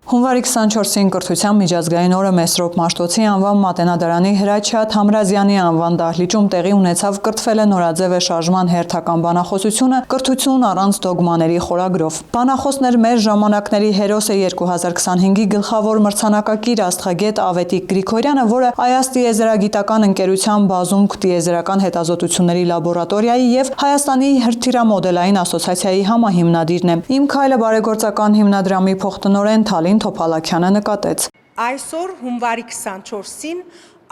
Հունվարի 24-ին կրթության միջազգային օրը Մեսրոպ Մաշտոցի անվան Մատենադարանի Հրաչյա Թամրազյանի անվան դահլիճում տեղի ունեցավ կրթվել է նորաձև շարժման հերթական բանախոսությունը «Կրթություն առանց դոգմաների» խորագրով։ Բանախոսն էր մեր ժամանակների հերոսը 2025-ի գլխավոր մրցանակակիր աստղագետ Ավետիք Գրիգորյանը, որը Այազ տիեզերագիտական ընկերության բազումք տիեզերական հետազոտությունների լաբորատորիայի և Հայաստանի հրթիռամոդելային ասոցիացիայի համահիմնադիրն է։ «Իմ քայլը» բարեգործական հիմնադրամի փոխտնօրեն Թալին Թոփալաքյանը նկատեց. Այսօր հունվարի 24-ին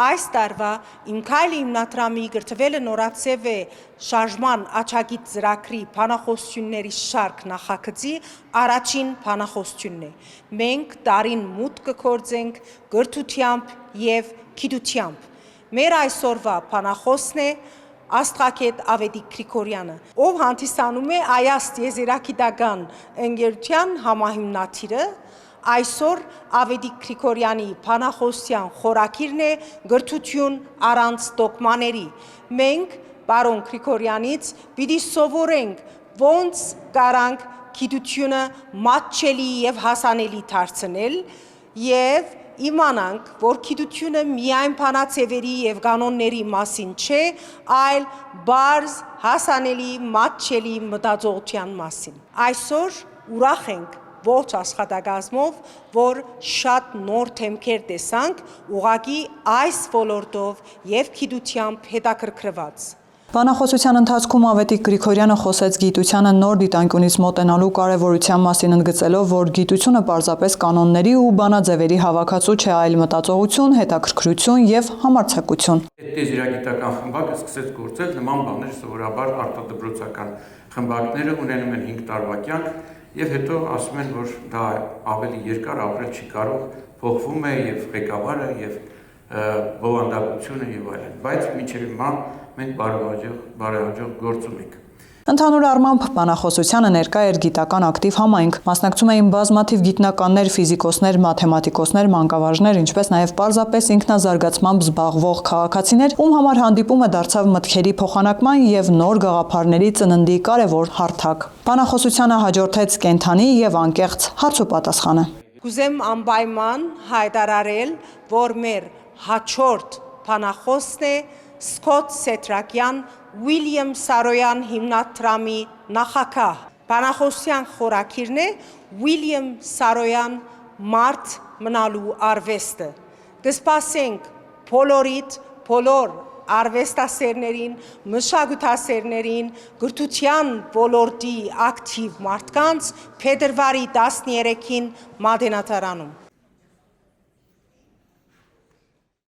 այս տարվա «Իմ քայլը» հիմնադրամի կրթվելը նորաձև շարժման աչագիծ ծրագրի բանախոսությունների շարք նախագծի առաջին բանախոսությունն է։ Մենք տարին մուտք կգործենք կրթությամբ և գիտությամբ։ Մեր այսօրվա բանախոսն է աստղագետ Ավետիք Գրիգորյանը, ով հանդիսանում է Այազ տիեզերագիտական ընկերության համահիմնադիրը։ Այսօր Ավետիք Գրիգորյանի բանախոսության խորագիրն է «Կրթություն առանց դոգմաների»։ Մենք պարոն Գրիգորյանից պիտի սովորենք ոնց կարանք գիտությունը մատչելի և հասանելի դարձնել և իմանանք, որ գիտությունը միայն բանաձևերի և կանոնների մասին չէ, այլ պարզ, հասանելի, մատչելի մտածողության մասին։ Այսօր ուրախ ենք ողջ աշխատակազմով, որ շատ նոր դեմքեր տեսանք ուղղակի այս ոլորտով և գիտությամբ հետաքրքրված։ Բանախոսության ընթացքում Ավետիք Գրիգորյանը խոսեց գիտությանը նոր դիտանկյունից մոտենալու կարևորության մասին, ընդգծելով, որ գիտությունը պարզապես կանոնների ու բանաձևերի հավաքածու չէ, այլ մտածողություն, հետաքրքրություն և համարձակություն։ Տիեզերագիտական խմբակը սկսեց գործել, նման բաներ սովորաբար արտադրոցական խմբակները ունենում են 5 տարվա կյանք և հետո ասում են, որ դա ավելի երկար ապրել չի կարող, փոխվում է և ղեկավարը, և բովանդակությունը և այլն, բայց մինչև հիմա մենք բարեհաջող գործում ենք։ Ընդհանուր առմամբ բանախոսությանը ներկա էր գիտական ակտիվ համայնք, մասնակցում էին բազմաթիվ գիտնականներ, ֆիզիկոսներ, մաթեմատիկոսներ, մանկավարժներ, ինչպես նաև պարզապես ինքնազարգացմամբ զբաղվող քաղաքացիներ, ում համար հանդիպումը դարձավ մտքերի փոխանակման և նոր գաղափարների ծննդի կարևոր հարթակ։ Բանախոսությանը հաջորդեց կենդանի և անկեղծ հարցուպատասխանը։ Կուզեմ անպայման հայտարարել, որ մեր հաջորդ բանախոսն է Սկոտ Սեթրակյան Ուիլյամ Սարոյան հիմնադրամի նախագահ։ Բանախոսության խորագիրն է Ուիլյամ Սարոյան մարդ մնալու արվեստը։ Կսպասենք բոլորիդ, բոլոր արվեստասերներին, մշակութասերներին, կրթության ոլորտի ակտիվ մարդկանց փետրվարի 13-ին Մատենադարանում։